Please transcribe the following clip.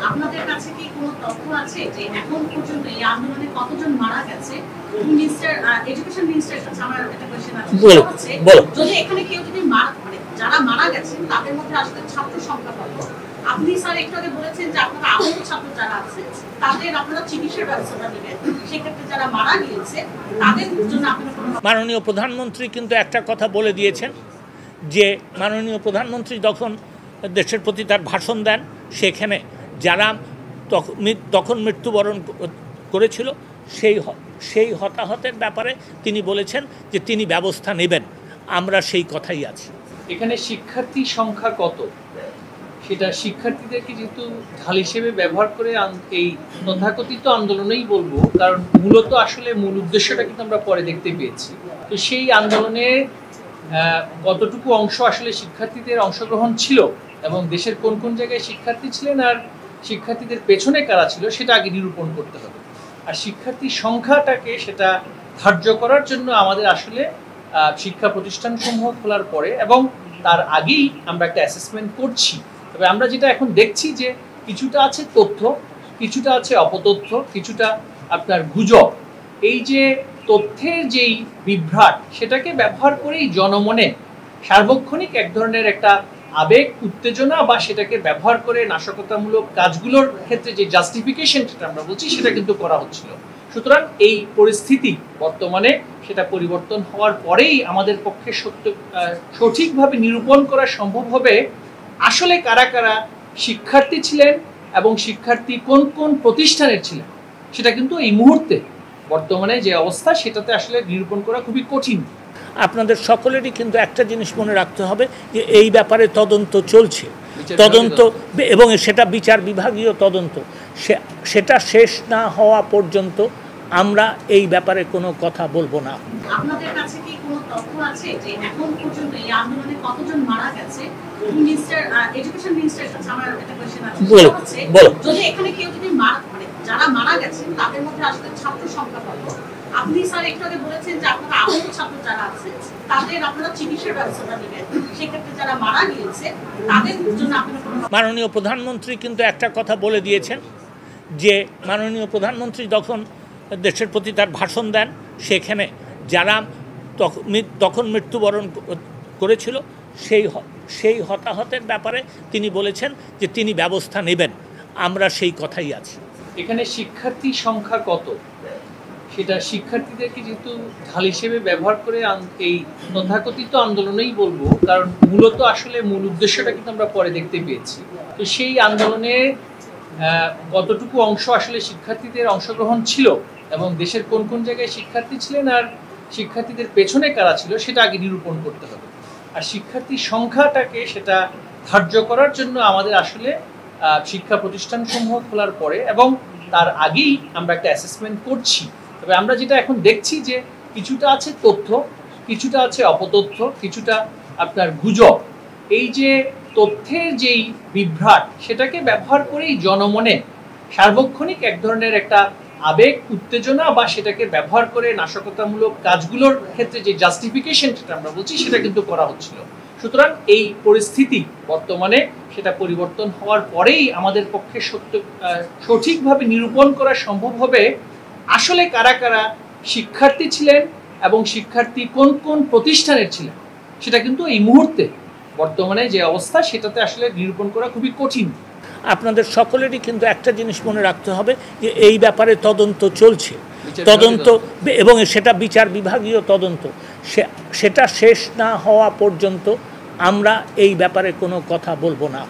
আপনাদের কাছে কি কোনো তথ্য আছে যে এখন পর্যন্ত এই আন্দোলনে কতজন মারা গেছে? মিনিস্টার এডুকেশন মিনিস্টারের কাছে আমার একটা কোশ্চেন আছে, সেটা হচ্ছে যদি এখানে কেউ যদি মানে যারা মারা গেছেন তাদের মধ্যে আসলে ছাত্র সংখ্যা কত? আপনি স্যার একটু আগে বলেছেন যে আপনারা আহত ছাত্র যারা আছে তাদের আপনারা চিকিৎসার ব্যবস্থা নেবেন, সেক্ষেত্রে যারা মারা গিয়েছে তাদের জন্য আপনারা মাননীয় প্রধানমন্ত্রী কিন্তু একটা কথা বলে দিয়েছেন যে মাননীয় প্রধানমন্ত্রী যখন দেশের প্রতি তার ভাষণ দেন সেখানে যারা তখন মৃত্যুবরণ করেছিল সেই হতাহতের ব্যাপারে তিনি বলেছেন যে তিনি ব্যবস্থা নেবেন। আমরা সেই কথাই আছি। এখানে শিক্ষার্থী সংখ্যা কত সেটা শিক্ষার্থীদেরকে যেহেতু ঢাল হিসেবে ব্যবহার করে এই তথাকথিত আন্দোলনেই বলবো, কারণ মূলত আসলে মূল উদ্দেশ্যটা কিন্তু আমরা পরে দেখতে পেয়েছি। তো সেই আন্দোলনের কতটুকু অংশ আসলে শিক্ষার্থীদের অংশগ্রহণ ছিল এবং দেশের কোন কোন জায়গায় শিক্ষার্থী ছিলেন আর শিক্ষার্থীদের পেছনে কারা ছিল সেটা আগে নিরূপণ করতে হবে। আর শিক্ষার্থী সংখ্যাটাকে সেটা ধার্য করার জন্য আমাদের আসলে শিক্ষা প্রতিষ্ঠানসমূহ খোলার পরে এবং তার আগেই আমরা একটা অ্যাসেসমেন্ট করছি। তবে আমরা যেটা এখন দেখছি যে কিছুটা আছে তথ্য, কিছুটা আছে অপতথ্য, কিছুটা আপনার গুজব। এই যে তথ্যের যেই বিভ্রাট সেটাকে ব্যবহার করেই জনমনে সার্বক্ষণিক এক ধরনের একটা আবেগ উত্তেজনা বা সেটাকে ব্যবহার করে নাশকতামূলক কাজগুলোর ক্ষেত্রে যে জাস্টিফিকেশন সেটা আমরা বলছি সেটা কিন্তু করা হচ্ছিল। সুতরাং এই পরিস্থিতি বর্তমানে সেটা পরিবর্তন হওয়ার পরেই আমাদের পক্ষে সঠিকভাবে নিরূপণ করা সম্ভব হবে আসলে কারা কারা শিক্ষার্থী ছিলেন এবং শিক্ষার্থী কোন কোন প্রতিষ্ঠানের ছিলেন। সেটা কিন্তু এই মুহূর্তে বর্তমানে যে অবস্থা সেটাতে আসলে নিরূপণ করা খুবই কঠিন। আপনাদের সকলেরই কিন্তু একটা জিনিস মনে রাখতে হবে যে এই ব্যাপারে তদন্ত চলছে, তদন্ত এবং সেটা বিচার বিভাগীয় তদন্ত, সেটা শেষ না হওয়া পর্যন্ত আমরা এই ব্যাপারে কোনো কথা বলবো না। আপনাদের কাছে কি কোনো তথ্য আছে যে এখন পর্যন্ত এই আন্দোলনে কতজন মারা গেছে? মিনিস্টার এডুকেশন মিনিস্টারের কাছে আমার একটা কোশ্চেন আছে, সেটা হচ্ছে যদি এখানে কেউ যদি মানে যারা মারা গেছেন তাদের মধ্যে আসলে ছাত্র সংখ্যা কত? আপনি স্যার একটু আগে বলেছেন যে আপনারা আহত ছাত্র যারা আছে তাদের আপনারা চিকিৎসার ব্যবস্থা নেবেন, সেক্ষেত্রে যারা মারা গিয়েছে তাদের জন্য আপনারা মাননীয় প্রধানমন্ত্রী কিন্তু একটা কথা বলে দিয়েছেন যে মাননীয় প্রধানমন্ত্রী যখন দেশের প্রতি তার ভাষণ দেন সেখানে যারা তখন মৃত্যুবরণ করেছিল সেই হতাহতের ব্যাপারে তিনি বলেছেন যে তিনি ব্যবস্থা নেবেন। আমরা সেই কথাই আছি। এখানে শিক্ষার্থী সংখ্যা কত সেটা শিক্ষার্থীদেরকে যেহেতু ঢাল হিসেবে ব্যবহার করে এই তথাকথিত আন্দোলনেই বলবো, কারণ মূলত আসলে মূল উদ্দেশ্যটা কিন্তু আমরা পরে দেখতে পেয়েছি। তো সেই আন্দোলনের কতটুকু অংশ আসলে শিক্ষার্থীদের অংশগ্রহণ ছিল এবং দেশের কোন কোন জায়গায় শিক্ষার্থী ছিলেন আর শিক্ষার্থীদের পেছনে কারা ছিল সেটা আগে নিরূপণ করতে হবে। আর শিক্ষার্থী সংখ্যাটাকে সেটা ধার্য করার জন্য আমাদের আসলে শিক্ষা প্রতিষ্ঠানসমূহ খোলার পরে এবং তার আগেই আমরা একটা অ্যাসেসমেন্ট করছি। তবে আমরা যেটা এখন দেখছি যে কিছুটা আছে তথ্য, কিছুটা আছে অপতথ্য, কিছুটা আপনার গুজব। এই যে তথ্যের যেই বিভ্রাট সেটাকে ব্যবহার করেই জনমনে সার্বক্ষণিক এক ধরনের একটা আবেগ উত্তেজনা বা সেটাকে ব্যবহার করে নাশকতামূলক কাজগুলোর ক্ষেত্রে যে জাস্টিফিকেশন সেটা আমরা বলছি সেটা কিন্তু করা হচ্ছিল। সুতরাং এই পরিস্থিতি বর্তমানে সেটা পরিবর্তন হওয়ার পরেই আমাদের পক্ষে সঠিকভাবে নিরূপণ করা সম্ভব হবে আসলে কারা কারা শিক্ষার্থী ছিলেন এবং শিক্ষার্থী কোন কোন প্রতিষ্ঠানের ছিলেন। সেটা কিন্তু এই মুহূর্তে বর্তমানে যে অবস্থা সেটাতে আসলে নিরূপণ করা খুবই কঠিন। আপনাদের সকলেরই কিন্তু একটা জিনিস মনে রাখতে হবে যে এই ব্যাপারে তদন্ত চলছে, তদন্ত এবং সেটা বিচার বিভাগীয় তদন্ত, সেটা শেষ না হওয়া পর্যন্ত আমরা এই ব্যাপারে কোনো কথা বলবো না।